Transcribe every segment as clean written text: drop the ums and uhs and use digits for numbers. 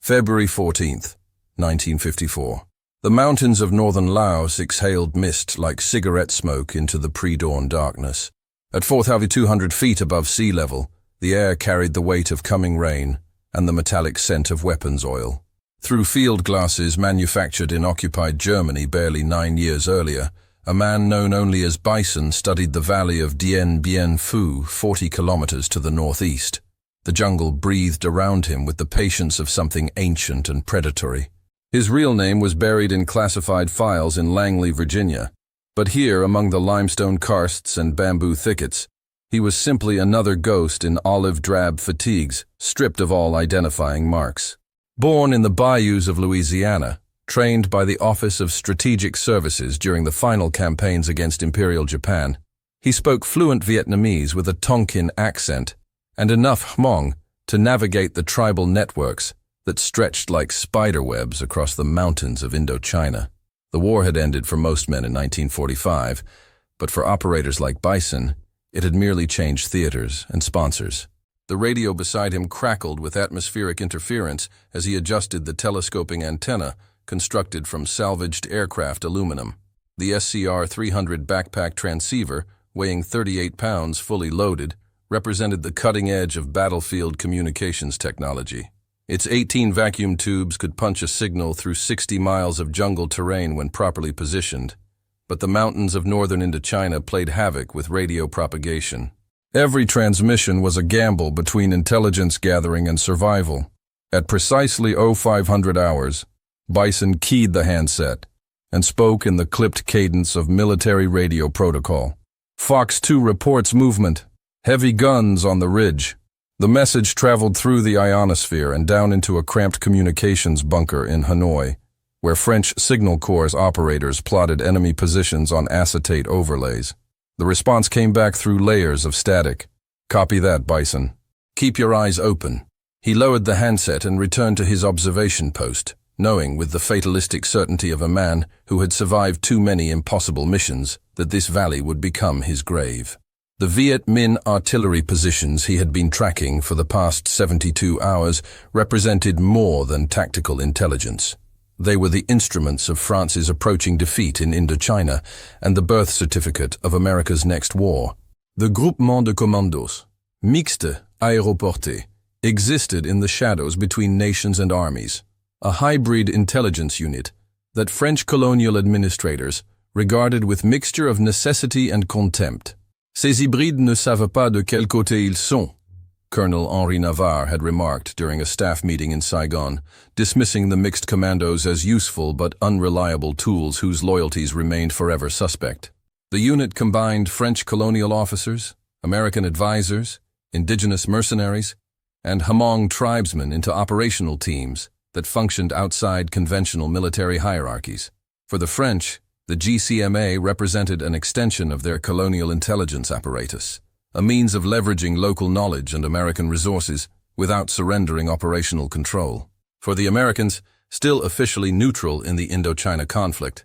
February 14th, 1954. The mountains of northern Laos exhaled mist like cigarette smoke into the pre-dawn darkness. At 4,200 feet above sea level, the air carried the weight of coming rain and the metallic scent of weapons oil. Through field glasses manufactured in occupied Germany barely 9 years earlier, a man known only as Bison studied the valley of Dien, 40 kilometers to the northeast. The jungle breathed around him with the patience of something ancient and predatory. His real name was buried in classified files in Langley, Virginia, but here, among the limestone karsts and bamboo thickets, he was simply another ghost in olive-drab fatigues, stripped of all identifying marks. Born in the bayous of Louisiana, trained by the Office of Strategic Services during the final campaigns against Imperial Japan, he spoke fluent Vietnamese with a Tonkin accent and enough Hmong to navigate the tribal networks that stretched like spiderwebs across the mountains of Indochina. The war had ended for most men in 1945, but for operators like Bison, it had merely changed theaters and sponsors. The radio beside him crackled with atmospheric interference as he adjusted the telescoping antenna constructed from salvaged aircraft aluminum. The SCR-300 backpack transceiver, weighing 38 pounds fully loaded, represented the cutting edge of battlefield communications technology. Its 18 vacuum tubes could punch a signal through 60 miles of jungle terrain when properly positioned, but the mountains of northern Indochina played havoc with radio propagation. Every transmission was a gamble between intelligence gathering and survival. At precisely 0500 hours, Bison keyed the handset and spoke in the clipped cadence of military radio protocol. Fox 2 reports movement. Heavy guns on the ridge. The message traveled through the ionosphere and down into a cramped communications bunker in Hanoi, where French Signal Corps operators plotted enemy positions on acetate overlays. The response came back through layers of static. Copy that, Bison. Keep your eyes open. He lowered the handset and returned to his observation post, knowing with the fatalistic certainty of a man who had survived too many impossible missions that this valley would become his grave. The Viet Minh artillery positions he had been tracking for the past 72 hours represented more than tactical intelligence. They were the instruments of France's approaching defeat in Indochina and the birth certificate of America's next war. The Groupement de Commandos, Mixte Aéroporté, existed in the shadows between nations and armies, a hybrid intelligence unit that French colonial administrators regarded with mixture of necessity and contempt. Ces hybrides ne savent pas de quel côté ils sont, Colonel Henri Navarre had remarked during a staff meeting in Saigon, dismissing the mixed commandos as useful but unreliable tools whose loyalties remained forever suspect. The unit combined French colonial officers, American advisors, indigenous mercenaries, and Hmong tribesmen into operational teams that functioned outside conventional military hierarchies. For the French, the GCMA represented an extension of their colonial intelligence apparatus, a means of leveraging local knowledge and American resources without surrendering operational control. For the Americans, still officially neutral in the Indochina conflict,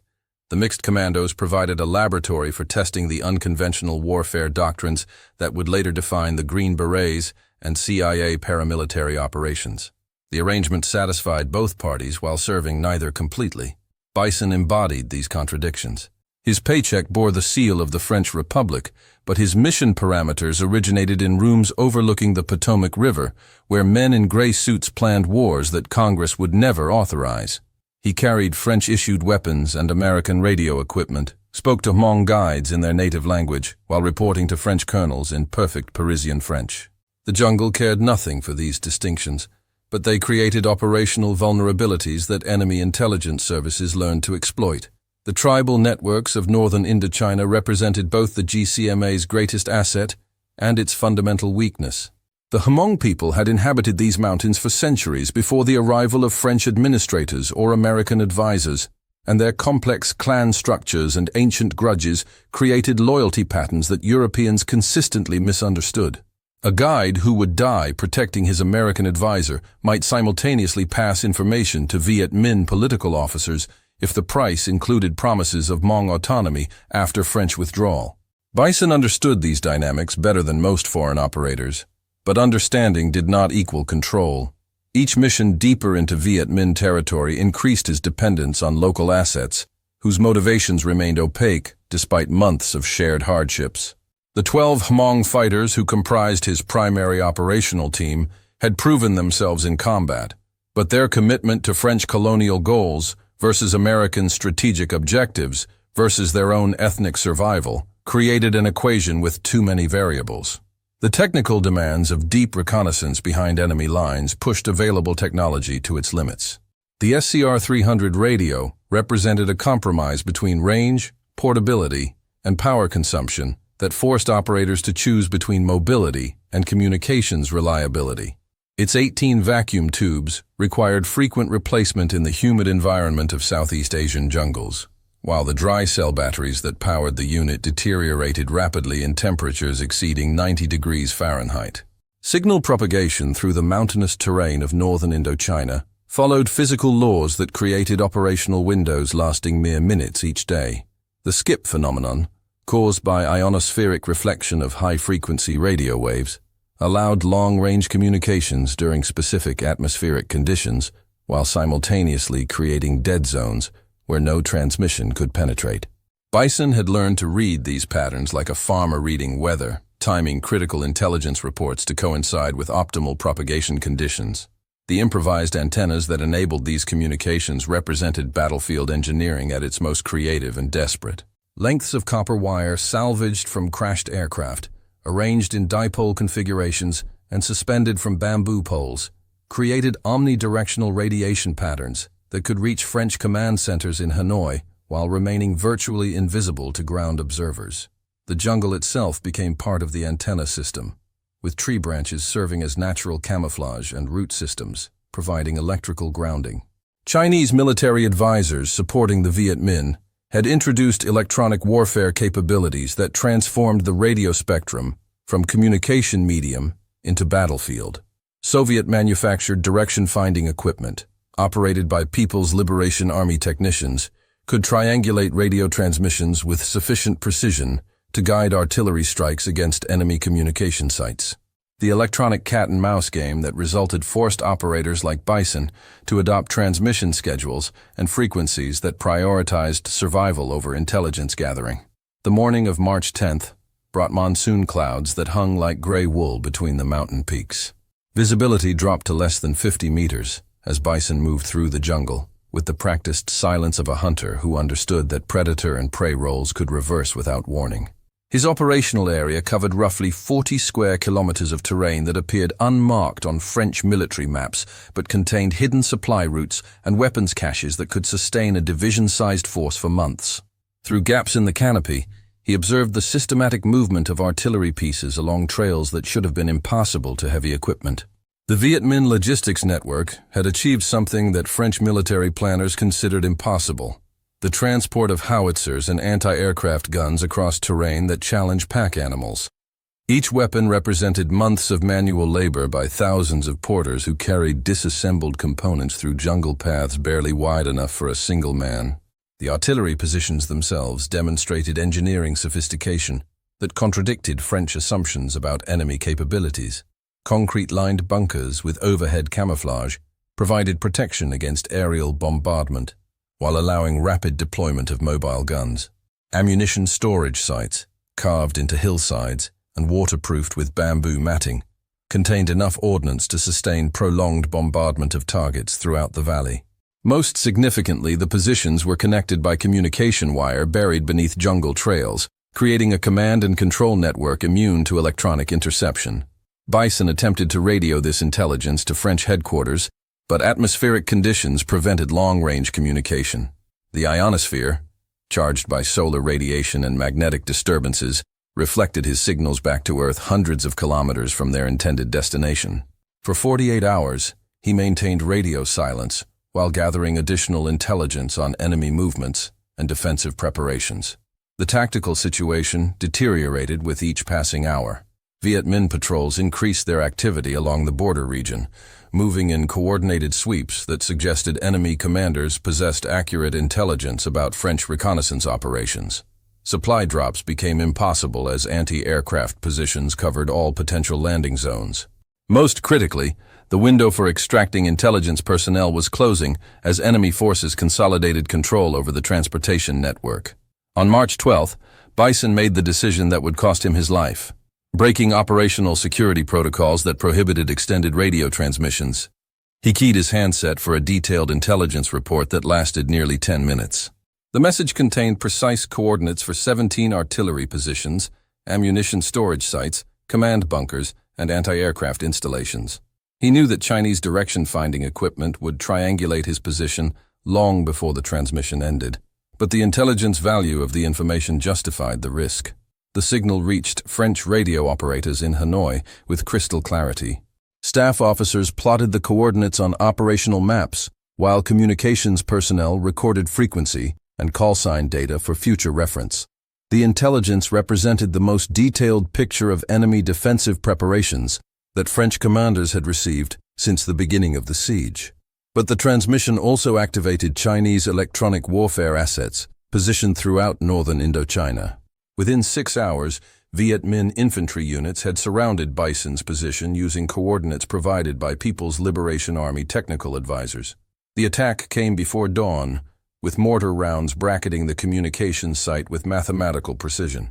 the mixed commandos provided a laboratory for testing the unconventional warfare doctrines that would later define the Green Berets and CIA paramilitary operations. The arrangement satisfied both parties while serving neither completely. Bison embodied these contradictions. His paycheck bore the seal of the French Republic, but his mission parameters originated in rooms overlooking the Potomac River, where men in gray suits planned wars that Congress would never authorize. He carried French-issued weapons and American radio equipment, spoke to Hmong guides in their native language, while reporting to French colonels in perfect Parisian French. The jungle cared nothing for these distinctions, but they created operational vulnerabilities that enemy intelligence services learned to exploit. The tribal networks of northern Indochina represented both the GCMA's greatest asset and its fundamental weakness. The Hmong people had inhabited these mountains for centuries before the arrival of French administrators or American advisors, and their complex clan structures and ancient grudges created loyalty patterns that Europeans consistently misunderstood. A guide who would die protecting his American advisor might simultaneously pass information to Viet Minh political officers if the price included promises of Hmong autonomy after French withdrawal. Bison understood these dynamics better than most foreign operators, but understanding did not equal control. Each mission deeper into Viet Minh territory increased his dependence on local assets, whose motivations remained opaque despite months of shared hardships. The 12 Hmong fighters who comprised his primary operational team had proven themselves in combat, but their commitment to French colonial goals versus American strategic objectives versus their own ethnic survival created an equation with too many variables. The technical demands of deep reconnaissance behind enemy lines pushed available technology to its limits. The SCR-300 radio represented a compromise between range, portability, and power consumption that forced operators to choose between mobility and communications reliability. Its 18 vacuum tubes required frequent replacement in the humid environment of Southeast Asian jungles, while the dry cell batteries that powered the unit deteriorated rapidly in temperatures exceeding 90 degrees Fahrenheit. Signal propagation through the mountainous terrain of northern Indochina followed physical laws that created operational windows lasting mere minutes each day. The skip phenomenon, caused by ionospheric reflection of high-frequency radio waves, allowed long-range communications during specific atmospheric conditions while simultaneously creating dead zones where no transmission could penetrate. Bison had learned to read these patterns like a farmer reading weather, timing critical intelligence reports to coincide with optimal propagation conditions. The improvised antennas that enabled these communications represented battlefield engineering at its most creative and desperate. Lengths of copper wire salvaged from crashed aircraft, arranged in dipole configurations and suspended from bamboo poles, created omnidirectional radiation patterns that could reach French command centers in Hanoi while remaining virtually invisible to ground observers. The jungle itself became part of the antenna system, with tree branches serving as natural camouflage and root systems, providing electrical grounding. Chinese military advisors supporting the Viet Minh had introduced electronic warfare capabilities that transformed the radio spectrum from communication medium into battlefield. Soviet-manufactured direction-finding equipment, operated by People's Liberation Army technicians, could triangulate radio transmissions with sufficient precision to guide artillery strikes against enemy communication sites. The electronic cat-and-mouse game that resulted forced operators like Bison to adopt transmission schedules and frequencies that prioritized survival over intelligence gathering. The morning of March 10th brought monsoon clouds that hung like gray wool between the mountain peaks. Visibility dropped to less than 50 meters as Bison moved through the jungle, with the practiced silence of a hunter who understood that predator and prey roles could reverse without warning. His operational area covered roughly 40 square kilometers of terrain that appeared unmarked on French military maps, but contained hidden supply routes and weapons caches that could sustain a division-sized force for months. Through gaps in the canopy, he observed the systematic movement of artillery pieces along trails that should have been impassable to heavy equipment. The Viet Minh logistics network had achieved something that French military planners considered impossible: the transport of howitzers and anti-aircraft guns across terrain that challenge pack animals. Each weapon represented months of manual labor by thousands of porters who carried disassembled components through jungle paths barely wide enough for a single man. The artillery positions themselves demonstrated engineering sophistication that contradicted French assumptions about enemy capabilities. Concrete-lined bunkers with overhead camouflage provided protection against aerial bombardment, while allowing rapid deployment of mobile guns. Ammunition storage sites, carved into hillsides and waterproofed with bamboo matting, contained enough ordnance to sustain prolonged bombardment of targets throughout the valley. Most significantly, the positions were connected by communication wire buried beneath jungle trails, creating a command and control network immune to electronic interception. Bison attempted to radio this intelligence to French headquarters, but atmospheric conditions prevented long-range communication. The ionosphere, charged by solar radiation and magnetic disturbances, reflected his signals back to Earth hundreds of kilometers from their intended destination. For 48 hours, he maintained radio silence while gathering additional intelligence on enemy movements and defensive preparations. The tactical situation deteriorated with each passing hour. Viet Minh patrols increased their activity along the border region, moving in coordinated sweeps that suggested enemy commanders possessed accurate intelligence about French reconnaissance operations. Supply drops became impossible as anti-aircraft positions covered all potential landing zones. Most critically, The window for extracting intelligence personnel was closing as enemy forces consolidated control over the transportation network. On March 12th, Bison made the decision that would cost him his life, breaking operational security protocols that prohibited extended radio transmissions. He keyed his handset for a detailed intelligence report that lasted nearly 10 minutes. The message contained precise coordinates for 17 artillery positions, ammunition storage sites, command bunkers, and anti-aircraft installations. He knew that Chinese direction-finding equipment would triangulate his position long before the transmission ended, but the intelligence value of the information justified the risk. The signal reached French radio operators in Hanoi with crystal clarity. Staff officers plotted the coordinates on operational maps, while communications personnel recorded frequency and call sign data for future reference. The intelligence represented the most detailed picture of enemy defensive preparations that French commanders had received since the beginning of the siege. But the transmission also activated Chinese electronic warfare assets positioned throughout northern Indochina. Within 6 hours, Viet Minh infantry units had surrounded Bison's position using coordinates provided by People's Liberation Army technical advisors. The attack came before dawn, with mortar rounds bracketing the communications site with mathematical precision.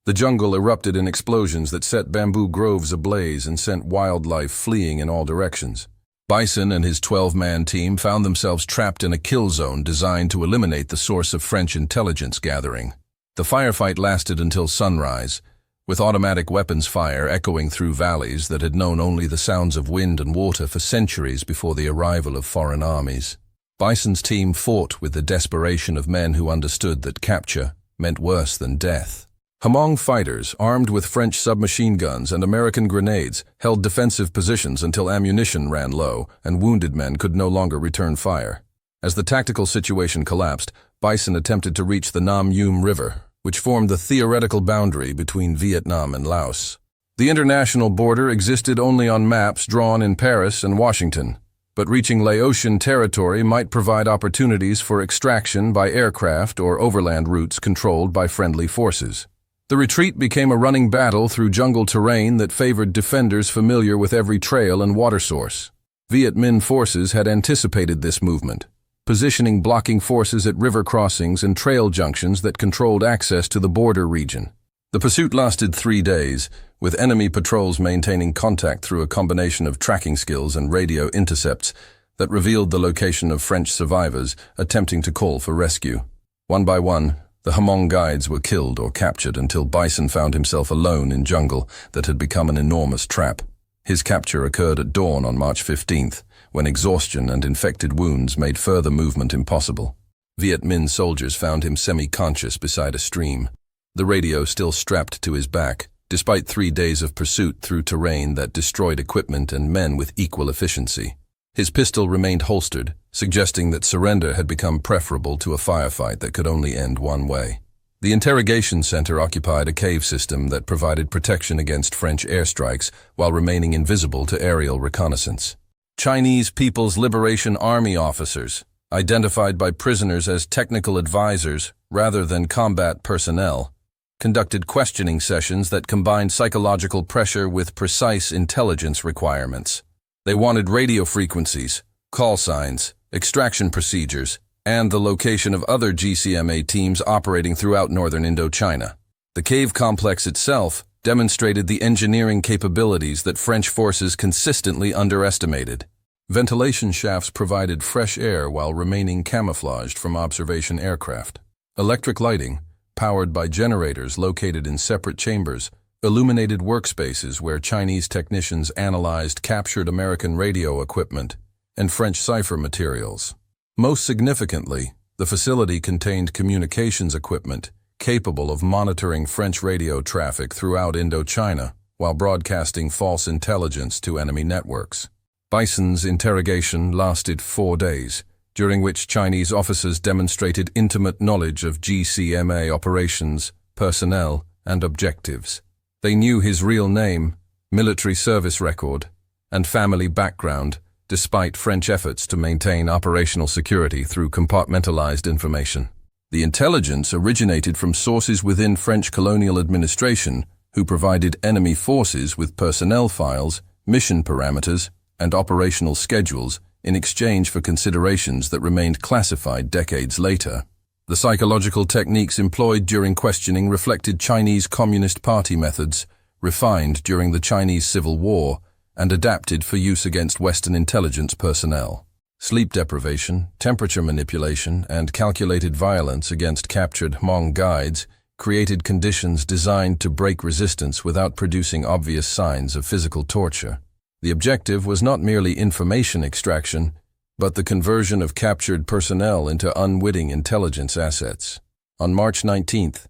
The jungle erupted in explosions that set bamboo groves ablaze and sent wildlife fleeing in all directions. Bison and his 12-man team found themselves trapped in a kill zone designed to eliminate the source of French intelligence gathering. The firefight lasted until sunrise, with automatic weapons fire echoing through valleys that had known only the sounds of wind and water for centuries before the arrival of foreign armies. Bison's team fought with the desperation of men who understood that capture meant worse than death. Hmong fighters, armed with French submachine guns and American grenades, held defensive positions until ammunition ran low and wounded men could no longer return fire. As the tactical situation collapsed, Bison attempted to reach the Nam Yum River, which formed the theoretical boundary between Vietnam and Laos. The international border existed only on maps drawn in Paris and Washington, but reaching Laotian territory might provide opportunities for extraction by aircraft or overland routes controlled by friendly forces. The retreat became a running battle through jungle terrain that favored defenders familiar with every trail and water source. Viet Minh forces had anticipated this movement, positioning blocking forces at river crossings and trail junctions that controlled access to the border region. The pursuit lasted 3 days, with enemy patrols maintaining contact through a combination of tracking skills and radio intercepts that revealed the location of French survivors attempting to call for rescue. One by one, the Hmong guides were killed or captured until Bison found himself alone in jungle that had become an enormous trap. His capture occurred at dawn on March 15th, when exhaustion and infected wounds made further movement impossible. Viet Minh soldiers found him semi-conscious beside a stream, the radio still strapped to his back, despite 3 days of pursuit through terrain that destroyed equipment and men with equal efficiency. His pistol remained holstered, suggesting that surrender had become preferable to a firefight that could only end one way. The interrogation center occupied a cave system that provided protection against French airstrikes while remaining invisible to aerial reconnaissance. Chinese People's Liberation Army officers, identified by prisoners as technical advisors rather than combat personnel, conducted questioning sessions that combined psychological pressure with precise intelligence requirements. They wanted radio frequencies, call signs, extraction procedures, and the location of other GCMA teams operating throughout northern Indochina. The cave complex itself demonstrated the engineering capabilities that French forces consistently underestimated. Ventilation shafts provided fresh air while remaining camouflaged from observation aircraft. Electric lighting, powered by generators located in separate chambers, illuminated workspaces where Chinese technicians analyzed captured American radio equipment and French cipher materials. Most significantly, the facility contained communications equipment capable of monitoring French radio traffic throughout Indochina while broadcasting false intelligence to enemy networks. Bison's interrogation lasted 4 days, during which Chinese officers demonstrated intimate knowledge of GCMA operations, personnel, and objectives. They knew his real name, military service record, and family background, despite French efforts to maintain operational security through compartmentalized information. The intelligence originated from sources within French colonial administration who provided enemy forces with personnel files, mission parameters, and operational schedules in exchange for considerations that remained classified decades later. The psychological techniques employed during questioning reflected Chinese Communist Party methods, refined during the Chinese Civil War, and adapted for use against Western intelligence personnel. Sleep deprivation, temperature manipulation, and calculated violence against captured Hmong guides created conditions designed to break resistance without producing obvious signs of physical torture. The objective was not merely information extraction, but the conversion of captured personnel into unwitting intelligence assets. On March 19th,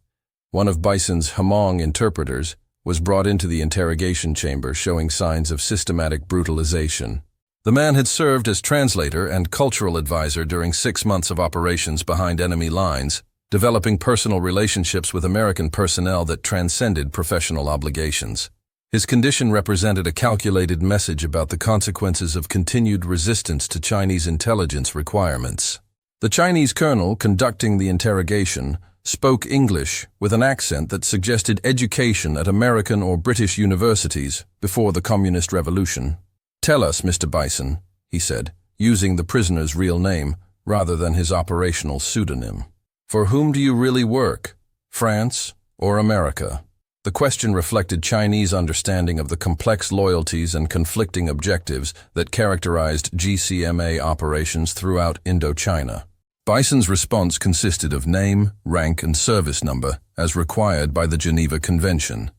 one of Bison's Hmong interpreters was brought into the interrogation chamber showing signs of systematic brutalization. The man had served as translator and cultural advisor during 6 months of operations behind enemy lines, developing personal relationships with American personnel that transcended professional obligations. His condition represented a calculated message about the consequences of continued resistance to Chinese intelligence requirements. The Chinese colonel conducting the interrogation spoke English with an accent that suggested education at American or British universities before the Communist Revolution. "Tell us, Mr. Bison," he said, using the prisoner's real name rather than his operational pseudonym. "For whom do you really work? France or America?" The question reflected Chinese understanding of the complex loyalties and conflicting objectives that characterized GCMA operations throughout Indochina. Bison's response consisted of name, rank, and service number, as required by the Geneva Convention.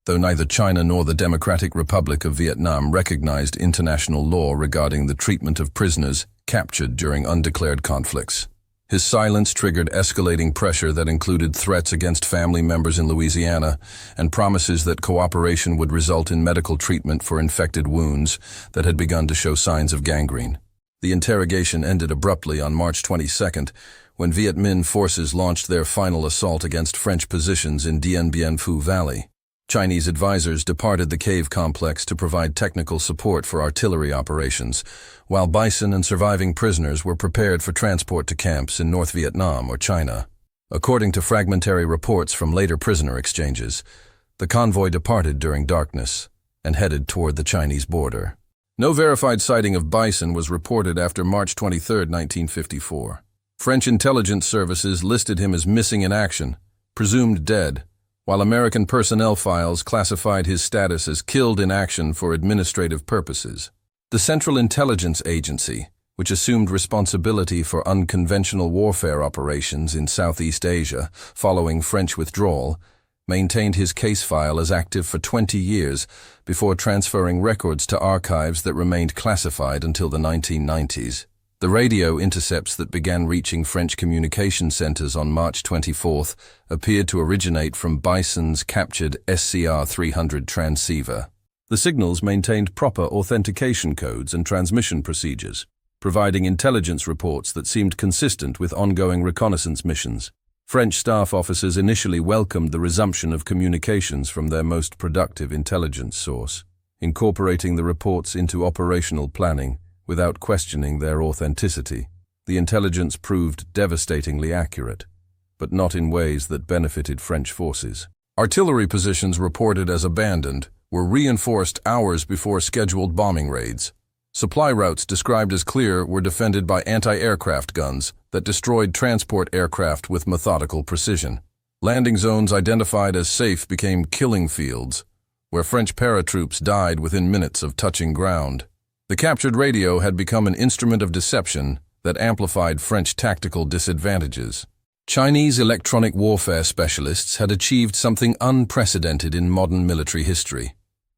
Though neither China nor the Democratic Republic of Vietnam recognized international law regarding the treatment of prisoners captured during undeclared conflicts. His silence triggered escalating pressure that included threats against family members in Louisiana and promises that cooperation would result in medical treatment for infected wounds that had begun to show signs of gangrene. The interrogation ended abruptly on March 22nd, when Viet Minh forces launched their final assault against French positions in Dien Bien Phu Valley. Chinese advisors departed the cave complex to provide technical support for artillery operations, while Bison and surviving prisoners were prepared for transport to camps in North Vietnam or China. According to fragmentary reports from later prisoner exchanges, the convoy departed during darkness and headed toward the Chinese border. No verified sighting of Bison was reported after March 23, 1954. French intelligence services listed him as missing in action, presumed dead, while American personnel files classified his status as killed in action for administrative purposes. The Central Intelligence Agency, which assumed responsibility for unconventional warfare operations in Southeast Asia following French withdrawal, maintained his case file as active for 20 years before transferring records to archives that remained classified until the 1990s. The radio intercepts that began reaching French communication centers on March 24th appeared to originate from Bison's captured SCR-300 transceiver. The signals maintained proper authentication codes and transmission procedures, providing intelligence reports that seemed consistent with ongoing reconnaissance missions. French staff officers initially welcomed the resumption of communications from their most productive intelligence source, incorporating the reports into operational planning without questioning their authenticity. The intelligence proved devastatingly accurate, but not in ways that benefited French forces. Artillery positions reported as abandoned were reinforced hours before scheduled bombing raids. Supply routes described as clear were defended by anti-aircraft guns that destroyed transport aircraft with methodical precision. Landing zones identified as safe became killing fields, where French paratroops died within minutes of touching ground. The captured radio had become an instrument of deception that amplified French tactical disadvantages. Chinese electronic warfare specialists had achieved something unprecedented in modern military history: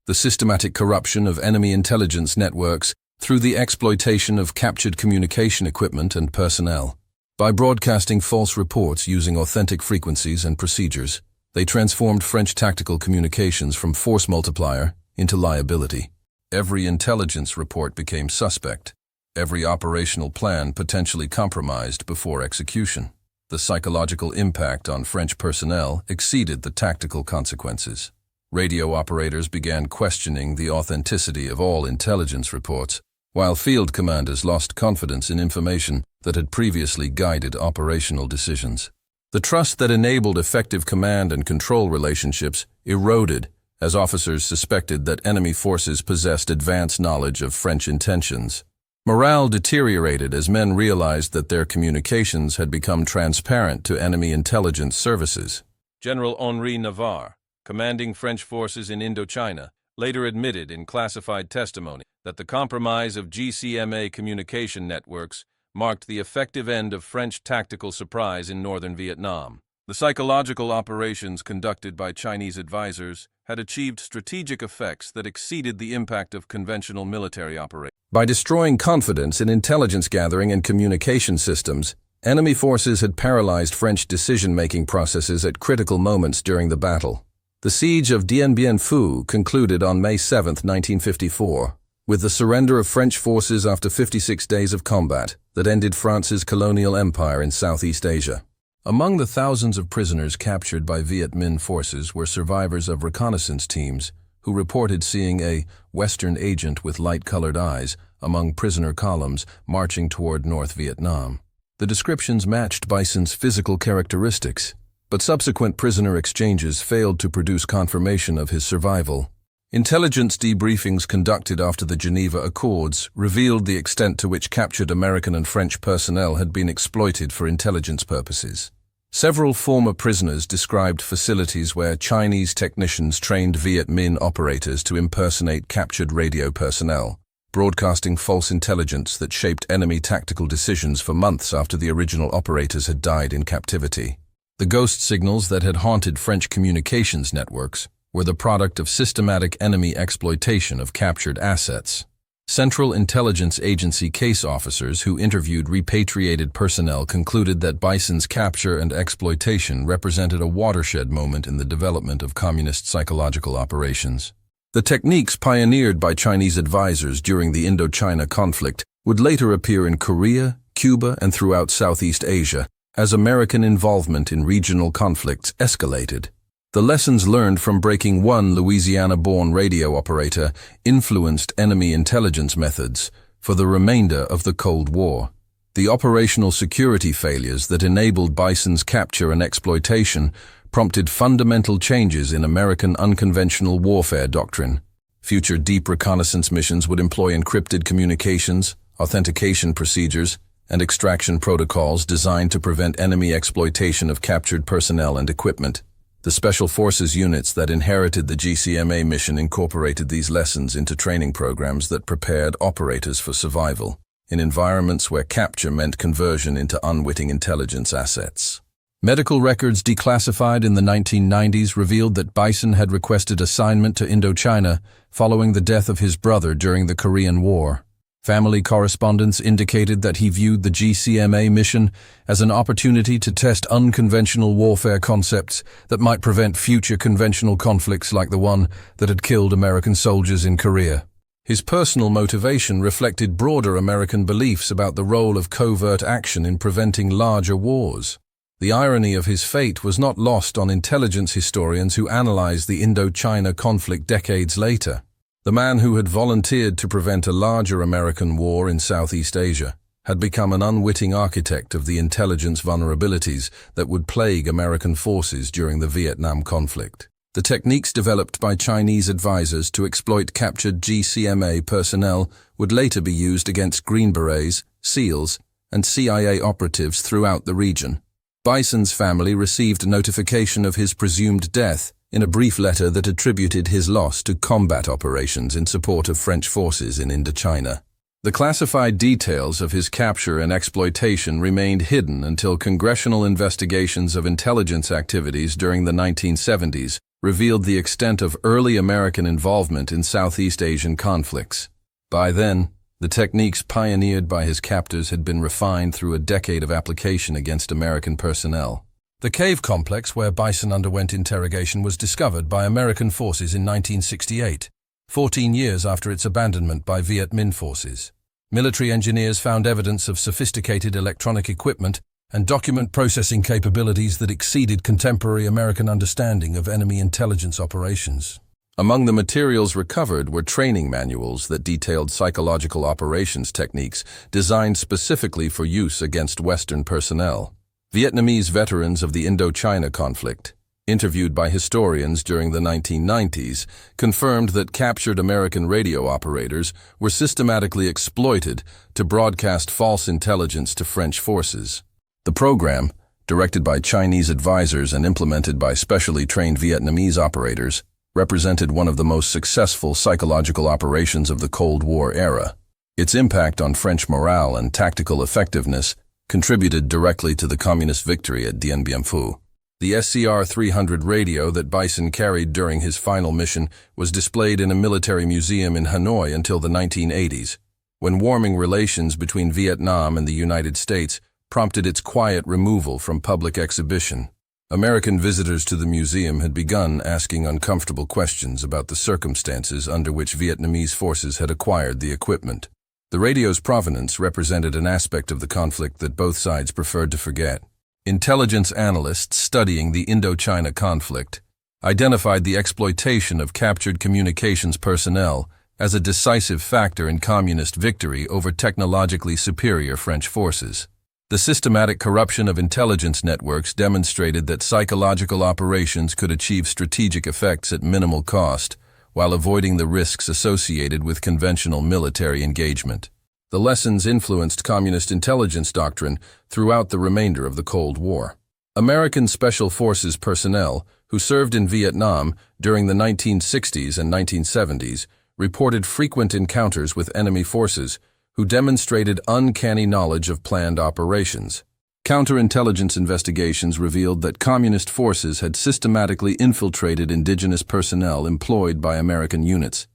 the systematic corruption of enemy intelligence networks through the exploitation of captured communication equipment and personnel. By broadcasting false reports using authentic frequencies and procedures, they transformed French tactical communications from force multiplier into liability. Every intelligence report became suspect, every operational plan potentially compromised before execution. The psychological impact on French personnel exceeded the tactical consequences. Radio operators began questioning the authenticity of all intelligence reports, while field commanders lost confidence in information that had previously guided operational decisions. The trust that enabled effective command and control relationships eroded as officers suspected that enemy forces possessed advanced knowledge of French intentions. Morale deteriorated as men realized that their communications had become transparent to enemy intelligence services. General Henri Navarre, commanding French forces in Indochina, later admitted in classified testimony that the compromise of GCMA communication networks marked the effective end of French tactical surprise in northern Vietnam. The psychological operations conducted by Chinese advisors had achieved strategic effects that exceeded the impact of conventional military operations. By destroying confidence in intelligence gathering and communication systems, enemy forces had paralyzed French decision-making processes at critical moments during the battle. The siege of Dien Bien Phu concluded on May 7, 1954, with the surrender of French forces after 56 days of combat that ended France's colonial empire in Southeast Asia. Among the thousands of prisoners captured by Viet Minh forces were survivors of reconnaissance teams who reported seeing a Western agent with light-colored eyes among prisoner columns marching toward North Vietnam. The descriptions matched Bison's physical characteristics, but subsequent prisoner exchanges failed to produce confirmation of his survival. Intelligence debriefings conducted after the Geneva Accords revealed the extent to which captured American and French personnel had been exploited for intelligence purposes. Several former prisoners described facilities where Chinese technicians trained Viet Minh operators to impersonate captured radio personnel, broadcasting false intelligence that shaped enemy tactical decisions for months after the original operators had died in captivity. The ghost signals that had haunted French communications networks were the product of systematic enemy exploitation of captured assets. Central Intelligence Agency case officers who interviewed repatriated personnel concluded that Bison's capture and exploitation represented a watershed moment in the development of communist psychological operations. The techniques pioneered by Chinese advisors during the Indochina conflict would later appear in Korea, Cuba, and throughout Southeast Asia as American involvement in regional conflicts escalated. The lessons learned from breaking one Louisiana-born radio operator influenced enemy intelligence methods for the remainder of the Cold War. The operational security failures that enabled Bison's capture and exploitation prompted fundamental changes in American unconventional warfare doctrine. Future deep reconnaissance missions would employ encrypted communications, authentication procedures, and extraction protocols designed to prevent enemy exploitation of captured personnel and equipment. The Special Forces units that inherited the GCMA mission incorporated these lessons into training programs that prepared operators for survival in environments where capture meant conversion into unwitting intelligence assets. Medical records declassified in the 1990s revealed that Bison had requested assignment to Indochina following the death of his brother during the Korean War. Family correspondence indicated that he viewed the GCMA mission as an opportunity to test unconventional warfare concepts that might prevent future conventional conflicts like the one that had killed American soldiers in Korea. His personal motivation reflected broader American beliefs about the role of covert action in preventing larger wars. The irony of his fate was not lost on intelligence historians who analyzed the Indochina conflict decades later. The man who had volunteered to prevent a larger American war in Southeast Asia had become an unwitting architect of the intelligence vulnerabilities that would plague American forces during the Vietnam conflict. The techniques developed by Chinese advisors to exploit captured GCMA personnel would later be used against Green Berets, SEALs, and CIA operatives throughout the region. Bison's family received notification of his presumed death in a brief letter that attributed his loss to combat operations in support of French forces in Indochina. The classified details of his capture and exploitation remained hidden until congressional investigations of intelligence activities during the 1970s revealed the extent of early American involvement in Southeast Asian conflicts. By then, the techniques pioneered by his captors had been refined through a decade of application against American personnel. The cave complex where Bison underwent interrogation was discovered by American forces in 1968, 14 years after its abandonment by Viet Minh forces. Military engineers found evidence of sophisticated electronic equipment and document processing capabilities that exceeded contemporary American understanding of enemy intelligence operations. Among the materials recovered were training manuals that detailed psychological operations techniques designed specifically for use against Western personnel. Vietnamese veterans of the Indochina conflict, interviewed by historians during the 1990s, confirmed that captured American radio operators were systematically exploited to broadcast false intelligence to French forces. The program, directed by Chinese advisors and implemented by specially trained Vietnamese operators, represented one of the most successful psychological operations of the Cold War era. Its impact on French morale and tactical effectiveness contributed directly to the communist victory at Dien. The SCR-300 radio that Bison carried during his final mission was displayed in a military museum in Hanoi until the 1980s, when warming relations between Vietnam and the United States prompted its quiet removal from public exhibition. American visitors to the museum had begun asking uncomfortable questions about the circumstances under which Vietnamese forces had acquired the equipment. The radio's provenance represented an aspect of the conflict that both sides preferred to forget. Intelligence analysts studying the Indochina conflict identified the exploitation of captured communications personnel as a decisive factor in communist victory over technologically superior French forces. The systematic corruption of intelligence networks demonstrated that psychological operations could achieve strategic effects at minimal cost, while avoiding the risks associated with conventional military engagement. The lessons influenced communist intelligence doctrine throughout the remainder of the Cold War. American Special Forces personnel who served in Vietnam during the 1960s and 1970s reported frequent encounters with enemy forces who demonstrated uncanny knowledge of planned operations. Counterintelligence investigations revealed that communist forces had systematically infiltrated indigenous personnel employed by American units,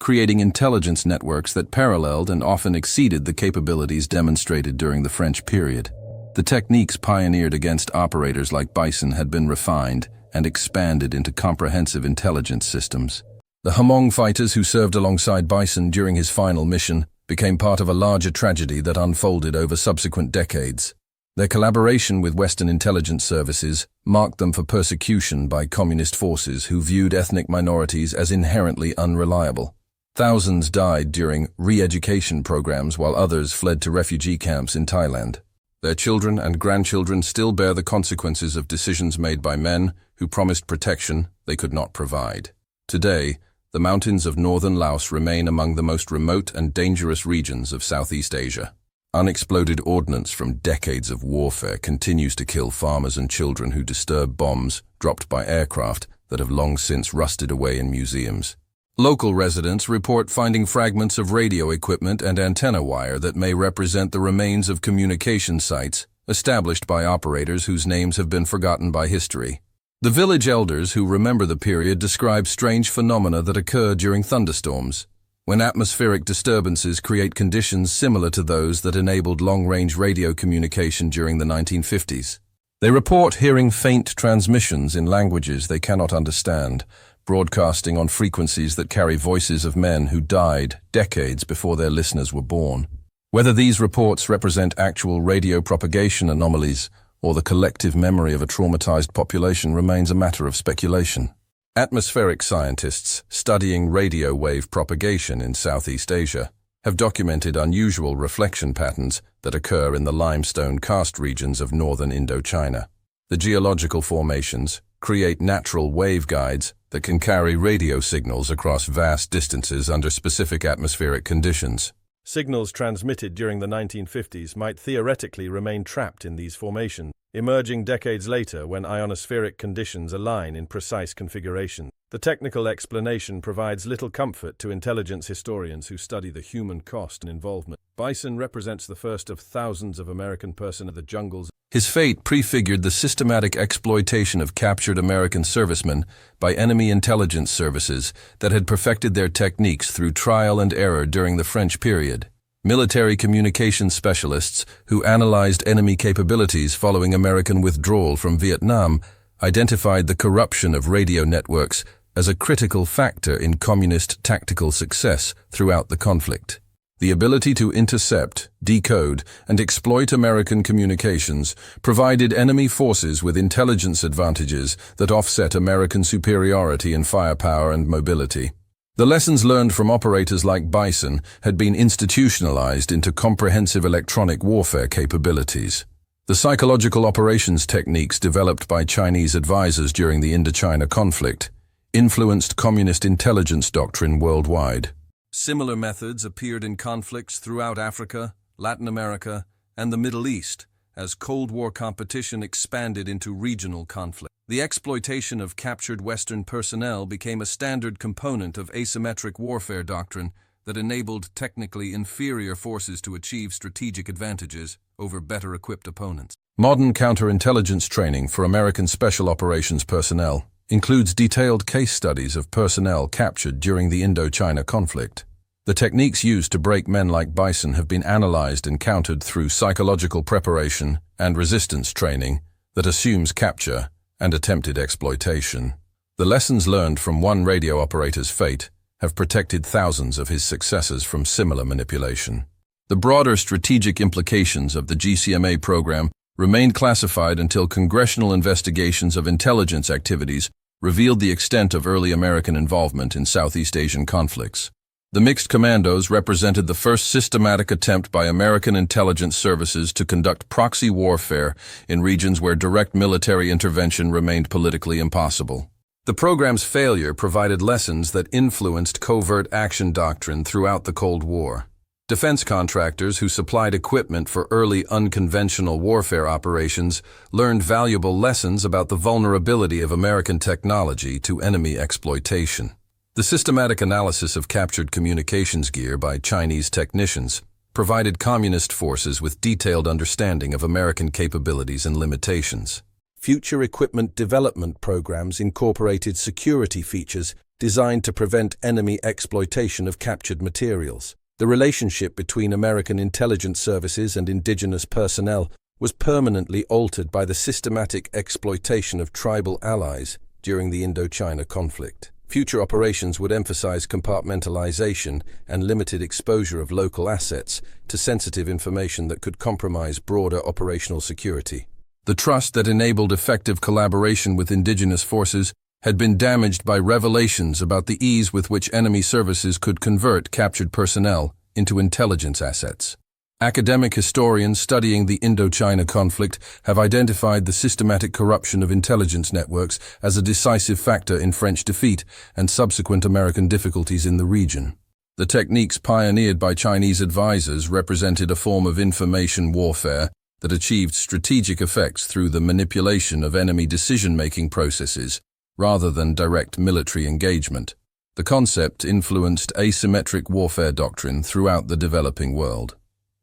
creating intelligence networks that paralleled and often exceeded the capabilities demonstrated during the French period. The techniques pioneered against operators like Bison had been refined and expanded into comprehensive intelligence systems. The Hmong fighters who served alongside Bison during his final mission became part of a larger tragedy that unfolded over subsequent decades. Their collaboration with Western intelligence services marked them for persecution by communist forces who viewed ethnic minorities as inherently unreliable. Thousands died during re-education programs while others fled to refugee camps in Thailand. Their children and grandchildren still bear the consequences of decisions made by men who promised protection they could not provide. Today, the mountains of northern Laos remain among the most remote and dangerous regions of Southeast Asia. Unexploded ordnance from decades of warfare continues to kill farmers and children who disturb bombs dropped by aircraft that have long since rusted away in museums. Local residents report finding fragments of radio equipment and antenna wire that may represent the remains of communication sites established by operators whose names have been forgotten by history. The village elders who remember the period describe strange phenomena that occur during thunderstorms, when atmospheric disturbances create conditions similar to those that enabled long-range radio communication during the 1950s. They report hearing faint transmissions in languages they cannot understand, broadcasting on frequencies that carry voices of men who died decades before their listeners were born. Whether these reports represent actual radio propagation anomalies or the collective memory of a traumatized population remains a matter of speculation. Atmospheric scientists studying radio wave propagation in Southeast Asia have documented unusual reflection patterns that occur in the limestone karst regions of northern Indochina. The geological formations create natural waveguides that can carry radio signals across vast distances under specific atmospheric conditions. Signals transmitted during the 1950s might theoretically remain trapped in these formations, emerging decades later when ionospheric conditions align in precise configuration. The technical explanation provides little comfort to intelligence historians who study the human cost and involvement. Bison represents the first of thousands of American personnel in the jungles. His fate prefigured the systematic exploitation of captured American servicemen by enemy intelligence services that had perfected their techniques through trial and error during the French period. Military communications specialists who analyzed enemy capabilities following American withdrawal from Vietnam identified the corruption of radio networks as a critical factor in communist tactical success throughout the conflict. The ability to intercept, decode, and exploit American communications provided enemy forces with intelligence advantages that offset American superiority in firepower and mobility. The lessons learned from operators like Bison had been institutionalized into comprehensive electronic warfare capabilities. The psychological operations techniques developed by Chinese advisors during the Indochina conflict influenced communist intelligence doctrine worldwide. Similar methods appeared in conflicts throughout Africa, Latin America, and the Middle East as Cold War competition expanded into regional conflict. The exploitation of captured Western personnel became a standard component of asymmetric warfare doctrine that enabled technically inferior forces to achieve strategic advantages over better-equipped opponents. Modern counterintelligence training for American Special Operations personnel includes detailed case studies of personnel captured during the Indochina conflict. The techniques used to break men like Bison have been analyzed and countered through psychological preparation and resistance training that assumes capture and attempted exploitation. The lessons learned from one radio operator's fate have protected thousands of his successors from similar manipulation. The broader strategic implications of the GCMA program remained classified until congressional investigations of intelligence activities revealed the extent of early American involvement in Southeast Asian conflicts. The mixed commandos represented the first systematic attempt by American intelligence services to conduct proxy warfare in regions where direct military intervention remained politically impossible. The program's failure provided lessons that influenced covert action doctrine throughout the Cold War. Defense contractors who supplied equipment for early unconventional warfare operations learned valuable lessons about the vulnerability of American technology to enemy exploitation. The systematic analysis of captured communications gear by Chinese technicians provided communist forces with detailed understanding of American capabilities and limitations. Future equipment development programs incorporated security features designed to prevent enemy exploitation of captured materials. The relationship between American intelligence services and indigenous personnel was permanently altered by the systematic exploitation of tribal allies during the Indochina conflict. Future operations would emphasize compartmentalization and limited exposure of local assets to sensitive information that could compromise broader operational security. The trust that enabled effective collaboration with indigenous forces had been damaged by revelations about the ease with which enemy services could convert captured personnel into intelligence assets. Academic historians studying the Indochina conflict have identified the systematic corruption of intelligence networks as a decisive factor in French defeat and subsequent American difficulties in the region. The techniques pioneered by Chinese advisors represented a form of information warfare that achieved strategic effects through the manipulation of enemy decision-making processes rather than direct military engagement. The concept influenced asymmetric warfare doctrine throughout the developing world.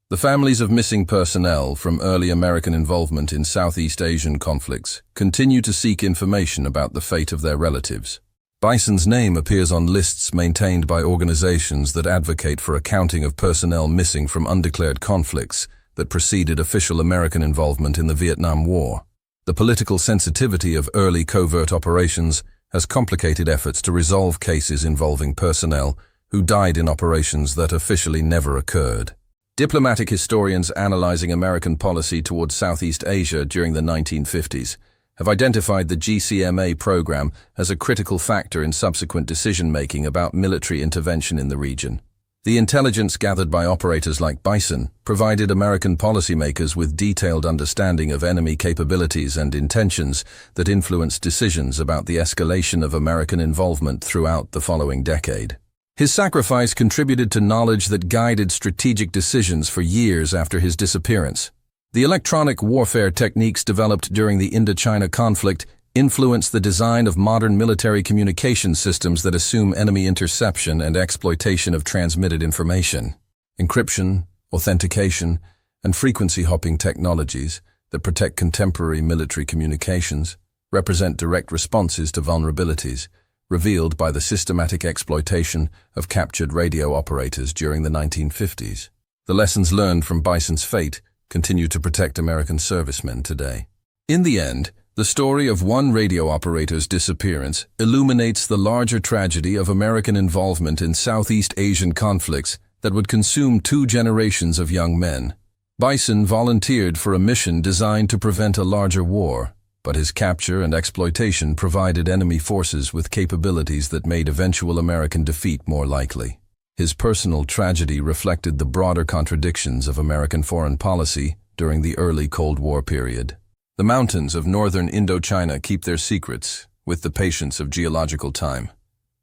The families of missing personnel from early American involvement in Southeast Asian conflicts continue to seek information about the fate of their relatives. Bison's name appears on lists maintained by organizations that advocate for accounting of personnel missing from undeclared conflicts that preceded official American involvement in the Vietnam War. The political sensitivity of early covert operations has complicated efforts to resolve cases involving personnel who died in operations that officially never occurred. Diplomatic historians analyzing American policy towards Southeast Asia during the 1950s have identified the GCMA program as a critical factor in subsequent decision-making about military intervention in the region. The intelligence gathered by operators like Bison provided American policymakers with detailed understanding of enemy capabilities and intentions that influenced decisions about the escalation of American involvement throughout the following decade. His sacrifice contributed to knowledge that guided strategic decisions for years after his disappearance. The electronic warfare techniques developed during the Indochina conflict influenced the design of modern military communication systems that assume enemy interception and exploitation of transmitted information. Encryption, authentication, and frequency hopping technologies that protect contemporary military communications represent direct responses to vulnerabilities revealed by the systematic exploitation of captured radio operators during the 1950s. The lessons learned from Bison's fate continue to protect American servicemen today. In the end, the story of one radio operator's disappearance illuminates the larger tragedy of American involvement in Southeast Asian conflicts that would consume 2 generations of young men. Bison volunteered for a mission designed to prevent a larger war, but his capture and exploitation provided enemy forces with capabilities that made eventual American defeat more likely. His personal tragedy reflected the broader contradictions of American foreign policy during the early Cold War period. The mountains of northern Indochina keep their secrets with the patience of geological time,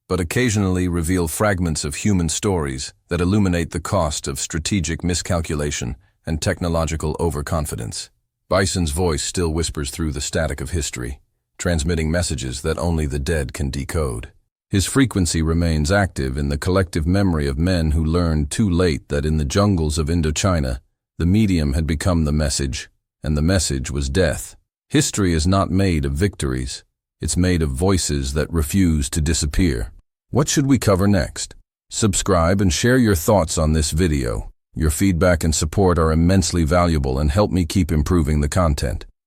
but occasionally reveal fragments of human stories that illuminate the cost of strategic miscalculation and technological overconfidence. Bison's voice still whispers through the static of history, transmitting messages that only the dead can decode. His frequency remains active in the collective memory of men who learned too late that in the jungles of Indochina, the medium had become the message, and the message was death. History is not made of victories. It's made of voices that refuse to disappear. What should we cover next? Subscribe and share your thoughts on this video. Your feedback and support are immensely valuable and help me keep improving the content.